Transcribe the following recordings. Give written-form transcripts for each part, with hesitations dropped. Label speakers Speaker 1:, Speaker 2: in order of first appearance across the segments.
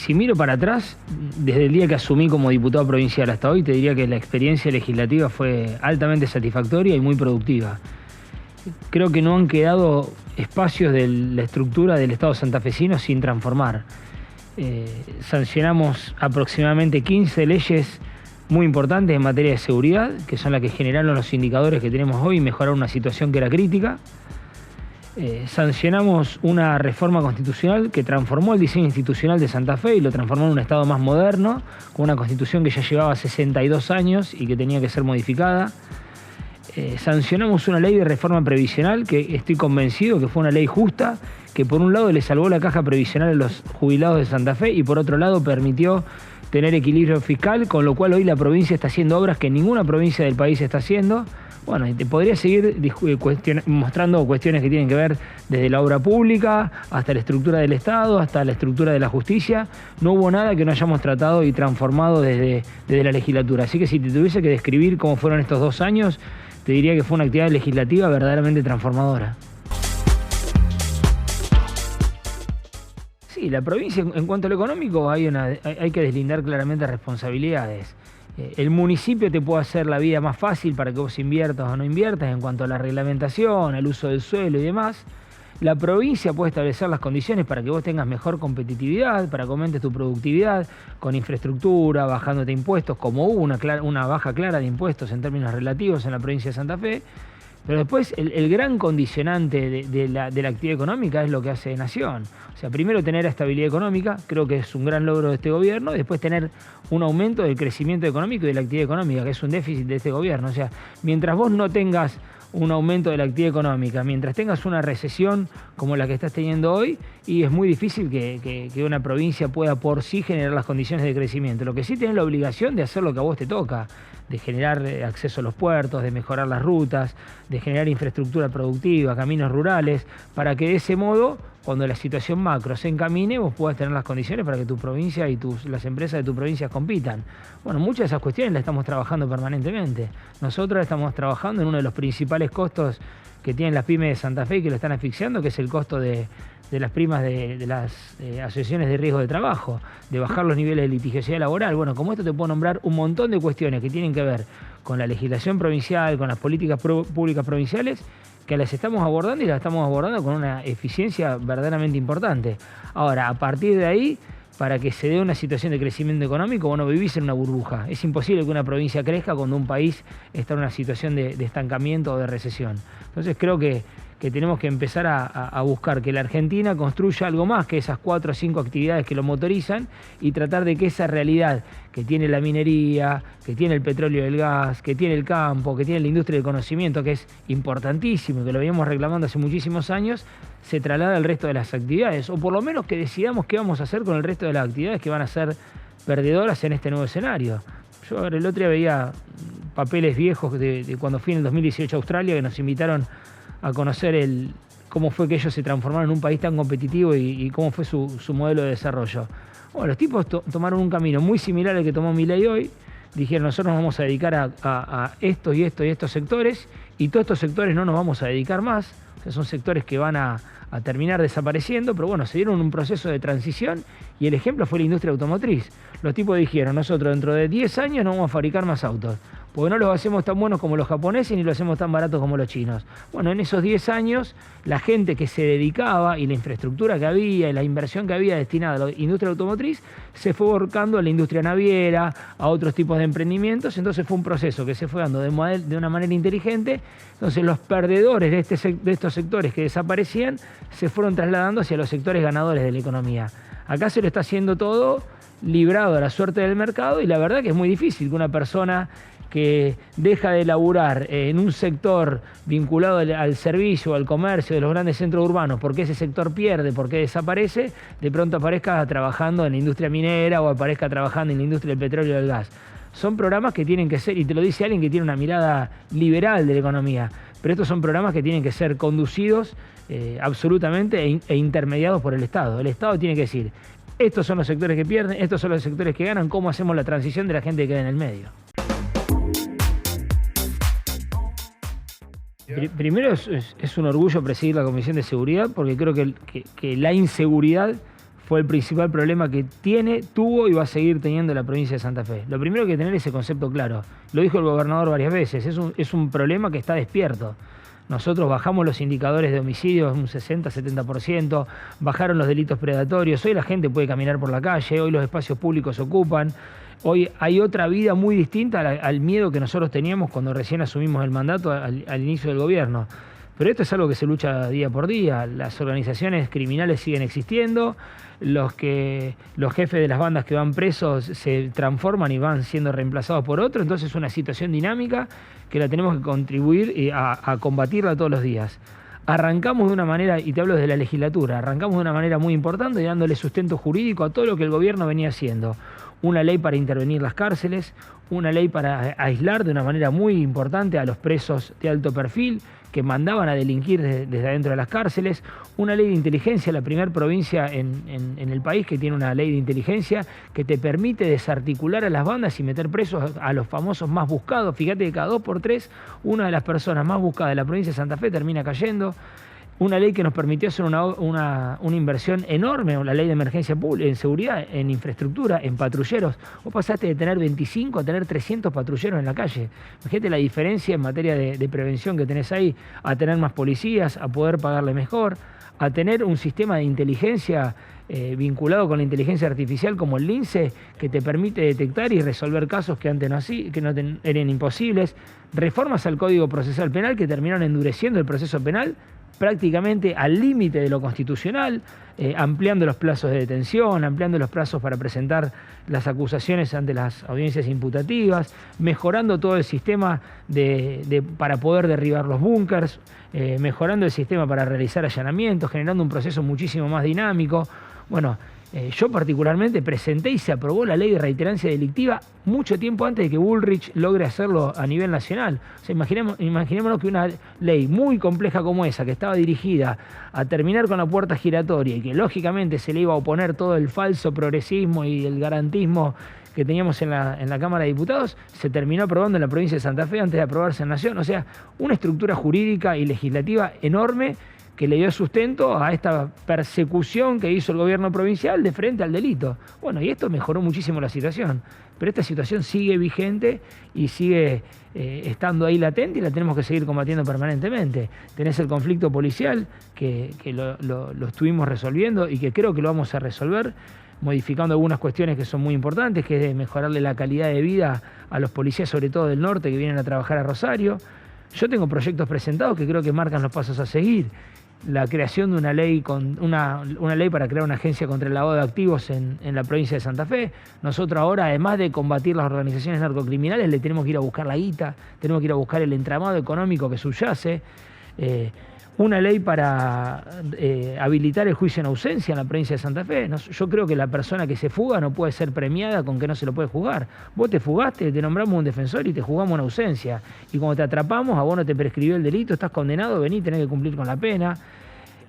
Speaker 1: Si miro para atrás, desde el día que asumí como diputado provincial hasta hoy, te diría que la experiencia legislativa fue altamente satisfactoria y muy productiva. Creo que no han quedado espacios de la estructura del Estado santafesino sin transformar. Sancionamos aproximadamente 15 leyes muy importantes en materia de seguridad, que son las que generaron los indicadores que tenemos hoy y mejoraron una situación que era crítica. Sancionamos una reforma constitucional que transformó el diseño institucional de Santa Fe y lo transformó en un Estado más moderno, con una constitución que ya llevaba 62 años y que tenía que ser modificada. Sancionamos una ley de reforma previsional que estoy convencido que fue una ley justa, que por un lado le salvó la caja previsional a los jubilados de Santa Fe y por otro lado permitió tener equilibrio fiscal, con lo cual hoy la provincia está haciendo obras que ninguna provincia del país está haciendo. Bueno, y te podría seguir mostrando cuestiones que tienen que ver desde la obra pública hasta la estructura del Estado, hasta la estructura de la justicia. No hubo nada que no hayamos tratado y transformado desde la legislatura. Así que si te tuviese que describir cómo fueron estos 2 años, te diría que fue una actividad legislativa verdaderamente transformadora. Sí, la provincia, en cuanto a lo económico, hay que deslindar claramente responsabilidades. El municipio te puede hacer la vida más fácil para que vos inviertas o no inviertas en cuanto a la reglamentación, al uso del suelo y demás. La provincia puede establecer las condiciones para que vos tengas mejor competitividad, para que aumentes tu productividad con infraestructura, bajándote impuestos, como hubo una baja clara de impuestos en términos relativos en la provincia de Santa Fe. Pero después el gran condicionante de la actividad económica es lo que hace Nación. O sea, primero tener estabilidad económica, creo que es un gran logro de este gobierno, después tener un aumento del crecimiento económico y de la actividad económica, que es un déficit de este gobierno. O sea, mientras vos no tengas un aumento de la actividad económica, mientras tengas una recesión como la que estás teniendo hoy, y es muy difícil que una provincia pueda por sí generar las condiciones de crecimiento. Lo que sí tenés la obligación de hacer lo que a vos te toca, de generar acceso a los puertos, de mejorar las rutas, de generar infraestructura productiva, caminos rurales, para que de ese modo, cuando la situación macro se encamine, vos puedas tener las condiciones para que tu provincia y las empresas de tu provincia compitan. Bueno, muchas de esas cuestiones las estamos trabajando permanentemente. Nosotros estamos trabajando en uno de los principales costos que tienen las pymes de Santa Fe y que lo están asfixiando, que es el costo de las primas de las asociaciones de riesgo de trabajo, de bajar los niveles de litigiosidad laboral. Bueno, como esto te puedo nombrar un montón de cuestiones que tienen que ver con la legislación provincial, con las políticas públicas provinciales, que las estamos abordando y las estamos abordando con una eficiencia verdaderamente importante. Ahora, a partir de ahí, para que se dé una situación de crecimiento económico, vos no vivís en una burbuja. Es imposible que una provincia crezca cuando un país está en una situación de estancamiento o de recesión. Entonces creo que tenemos que empezar a buscar que la Argentina construya algo más que esas 4 o 5 actividades que lo motorizan y tratar de que esa realidad que tiene la minería, que tiene el petróleo y el gas, que tiene el campo, que tiene la industria del conocimiento, que es importantísimo y que lo veníamos reclamando hace muchísimos años, se traslada al resto de las actividades, o por lo menos que decidamos qué vamos a hacer con el resto de las actividades que van a ser perdedoras en este nuevo escenario. Yo el otro día veía papeles viejos de cuando fui en el 2018 a Australia, que nos invitaron a conocer cómo fue que ellos se transformaron en un país tan competitivo y cómo fue su modelo de desarrollo. Bueno, los tipos tomaron un camino muy similar al que tomó Milei hoy. Dijeron, nosotros nos vamos a dedicar a estos y estos sectores, y todos estos sectores no nos vamos a dedicar más. O sea, son sectores que van a terminar desapareciendo, pero bueno, se dieron un proceso de transición y el ejemplo fue la industria automotriz. Los tipos dijeron, nosotros dentro de 10 años no vamos a fabricar más autos, porque no los hacemos tan buenos como los japoneses ni los hacemos tan baratos como los chinos. Bueno, en esos 10 años, la gente que se dedicaba y la infraestructura que había y la inversión que había destinada a la industria automotriz se fue volcando a la industria naviera, a otros tipos de emprendimientos. Entonces fue un proceso que se fue dando de una manera inteligente. Entonces los perdedores de estos sectores que desaparecían se fueron trasladando hacia los sectores ganadores de la economía. Acá se lo está haciendo todo librado a la suerte del mercado, y la verdad que es muy difícil que una persona que deja de laburar en un sector vinculado al servicio, al comercio de los grandes centros urbanos, porque ese sector pierde, porque desaparece, de pronto aparezca trabajando en la industria minera o aparezca trabajando en la industria del petróleo y del gas. Son programas que tienen que ser, y te lo dice alguien que tiene una mirada liberal de la economía, pero estos son programas que tienen que ser conducidos absolutamente e intermediados por el Estado. El Estado tiene que decir, estos son los sectores que pierden, estos son los sectores que ganan, ¿cómo hacemos la transición de la gente que queda en el medio? Primero es un orgullo presidir la Comisión de Seguridad, porque creo que la inseguridad fue el principal problema que tuvo y va a seguir teniendo la provincia de Santa Fe. Lo primero que hay que tener es ese concepto claro. Lo dijo el gobernador varias veces, es un problema que está despierto. Nosotros bajamos los indicadores de homicidios un 60-70%, bajaron los delitos predatorios, hoy la gente puede caminar por la calle, hoy los espacios públicos se ocupan, hoy hay otra vida muy distinta al miedo que nosotros teníamos cuando recién asumimos el mandato al inicio del gobierno. Pero esto es algo que se lucha día por día, las organizaciones criminales siguen existiendo, los jefes de las bandas que van presos se transforman y van siendo reemplazados por otros, entonces es una situación dinámica que la tenemos que contribuir a combatirla todos los días. Arrancamos de una manera, y te hablo de la legislatura, arrancamos de una manera muy importante y dándole sustento jurídico a todo lo que el gobierno venía haciendo. Una ley para intervenir las cárceles, una ley para aislar de una manera muy importante a los presos de alto perfil que mandaban a delinquir desde adentro de las cárceles, una ley de inteligencia, la primera provincia en el país que tiene una ley de inteligencia que te permite desarticular a las bandas y meter presos a los famosos más buscados. Fíjate que cada 2 por 3 una de las personas más buscadas de la provincia de Santa Fe termina cayendo. Una ley que nos permitió hacer una inversión enorme, la ley de emergencia pública, en seguridad, en infraestructura, en patrulleros. Vos pasaste de tener 25 a tener 300 patrulleros en la calle. Fíjate la diferencia en materia de prevención que tenés ahí, a tener más policías, a poder pagarle mejor, a tener un sistema de inteligencia vinculado con la inteligencia artificial como el Lince, que te permite detectar y resolver casos que antes eran imposibles. Reformas al Código Procesal Penal que terminaron endureciendo el proceso penal prácticamente al límite de lo constitucional, ampliando los plazos de detención, ampliando los plazos para presentar las acusaciones ante las audiencias imputativas, mejorando todo el sistema para poder derribar los búnkers, mejorando el sistema para realizar allanamientos, generando un proceso muchísimo más dinámico. Bueno, yo particularmente presenté y se aprobó la ley de reiterancia delictiva mucho tiempo antes de que Bullrich logre hacerlo a nivel nacional. O sea, imaginémonos que una ley muy compleja como esa, que estaba dirigida a terminar con la puerta giratoria y que lógicamente se le iba a oponer todo el falso progresismo y el garantismo que teníamos en la Cámara de Diputados, se terminó aprobando en la provincia de Santa Fe antes de aprobarse en Nación. O sea, una estructura jurídica y legislativa enorme que le dio sustento a esta persecución que hizo el gobierno provincial de frente al delito. Bueno, y esto mejoró muchísimo la situación, pero esta situación sigue vigente y sigue estando ahí latente y la tenemos que seguir combatiendo permanentemente. Tenés el conflicto policial que lo estuvimos resolviendo y que creo que lo vamos a resolver, modificando algunas cuestiones que son muy importantes, que es mejorarle la calidad de vida a los policías, sobre todo del norte, que vienen a trabajar a Rosario. Yo tengo proyectos presentados que creo que marcan los pasos a seguir. La creación de una ley una ley para crear una agencia contra el lavado de activos en la provincia de Santa Fe. Nosotros ahora, además de combatir las organizaciones narcocriminales, le tenemos que ir a buscar la guita, tenemos que ir a buscar el entramado económico que subyace. Una ley para habilitar el juicio en ausencia en la provincia de Santa Fe. Yo creo que la persona que se fuga no puede ser premiada con que no se lo puede juzgar. Vos te fugaste, te nombramos un defensor y te juzgamos en ausencia. Y cuando te atrapamos, a vos no te prescribió el delito, estás condenado, vení, tenés que cumplir con la pena.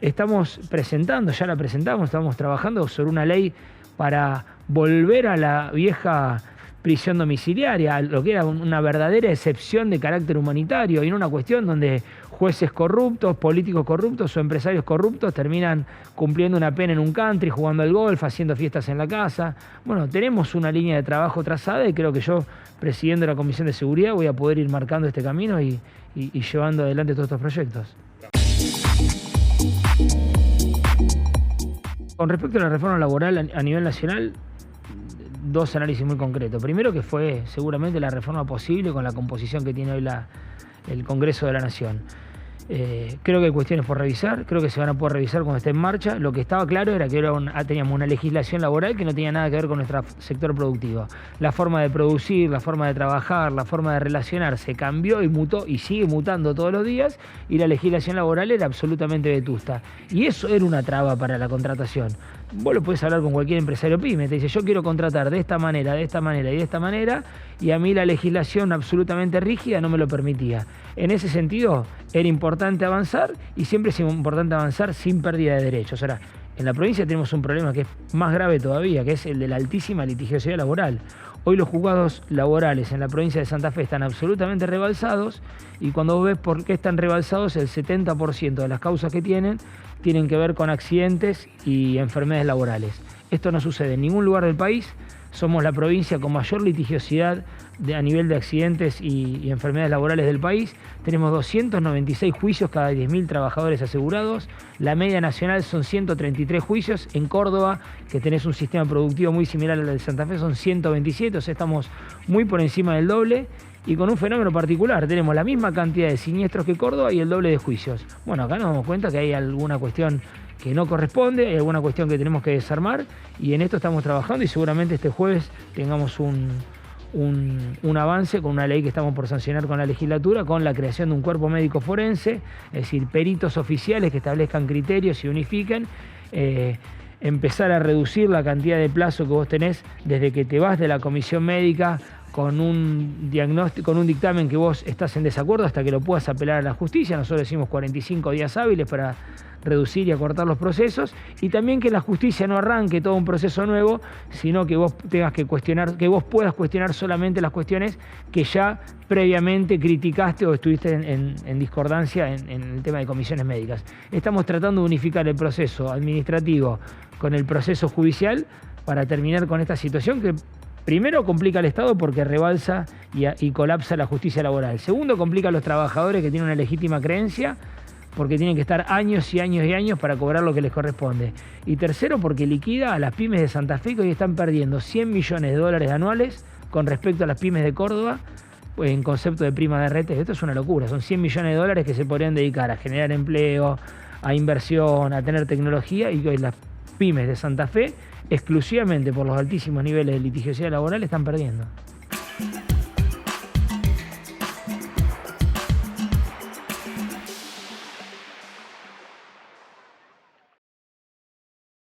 Speaker 1: Estamos presentando, ya la presentamos, estamos trabajando sobre una ley para volver a la vieja prisión domiciliaria, lo que era una verdadera excepción de carácter humanitario y no una cuestión donde jueces corruptos, políticos corruptos o empresarios corruptos terminan cumpliendo una pena en un country, jugando al golf, haciendo fiestas en la casa. Bueno, tenemos una línea de trabajo trazada y creo que yo, presidiendo la Comisión de Seguridad, voy a poder ir marcando este camino y llevando adelante todos estos proyectos. Con respecto a la reforma laboral a nivel nacional, 2 análisis muy concretos. Primero, que fue seguramente la reforma posible con la composición que tiene hoy el Congreso de la Nación. Creo que hay cuestiones por revisar, creo que se van a poder revisar cuando esté en marcha. Lo que estaba claro era que teníamos una legislación laboral que no tenía nada que ver con nuestro sector productivo. La forma de producir, la forma de trabajar, la forma de relacionarse cambió y mutó y sigue mutando todos los días, y la legislación laboral era absolutamente vetusta. Y eso era una traba para la contratación. Vos lo podés hablar con cualquier empresario pyme, te dice: yo quiero contratar de esta manera, de esta manera y de esta manera, y a mí la legislación absolutamente rígida no me lo permitía. En ese sentido, era importante avanzar, y siempre es importante avanzar sin pérdida de derechos. Ahora, en la provincia tenemos un problema que es más grave todavía, que es el de la altísima litigiosidad laboral. Hoy los juzgados laborales en la provincia de Santa Fe están absolutamente rebalsados, y cuando vos ves por qué están rebalsados, el 70% de las causas que tienen tienen que ver con accidentes y enfermedades laborales. Esto no sucede en ningún lugar del país. Somos la provincia con mayor litigiosidad a nivel de accidentes y enfermedades laborales del país. Tenemos 296 juicios cada 10.000 trabajadores asegurados. La media nacional son 133 juicios. En Córdoba, que tenés un sistema productivo muy similar al de Santa Fe, son 127. O sea, estamos muy por encima del doble. Y con un fenómeno particular, tenemos la misma cantidad de siniestros que Córdoba y el doble de juicios. Bueno, acá nos damos cuenta que hay alguna cuestión que no corresponde, hay alguna cuestión que tenemos que desarmar, y en esto estamos trabajando, y seguramente este jueves tengamos un avance con una ley que estamos por sancionar con la legislatura, con la creación de un cuerpo médico forense, es decir, peritos oficiales que establezcan criterios y unifiquen, empezar a reducir la cantidad de plazo que vos tenés desde que te vas de la comisión médica con un diagnóstico, con un dictamen que vos estás en desacuerdo hasta que lo puedas apelar a la justicia. Nosotros decimos 45 días hábiles para reducir y acortar los procesos, y también que la justicia no arranque todo un proceso nuevo, sino que vos tengas que cuestionar, que vos puedas cuestionar solamente las cuestiones que ya previamente criticaste o estuviste en discordancia en el tema de comisiones médicas. Estamos tratando de unificar el proceso administrativo con el proceso judicial para terminar con esta situación que primero complica al Estado porque rebalsa y colapsa la justicia laboral. Segundo, complica a los trabajadores que tienen una legítima creencia porque tienen que estar años y años y años para cobrar lo que les corresponde. Y tercero, porque liquida a las pymes de Santa Fe, que hoy están perdiendo 100 millones de dólares anuales con respecto a las pymes de Córdoba, pues en concepto de prima de retes. Esto es una locura, son 100 millones de dólares que se podrían dedicar a generar empleo, a inversión, a tener tecnología, y hoy las pymes de Santa Fe, exclusivamente por los altísimos niveles de litigiosidad laboral, están perdiendo.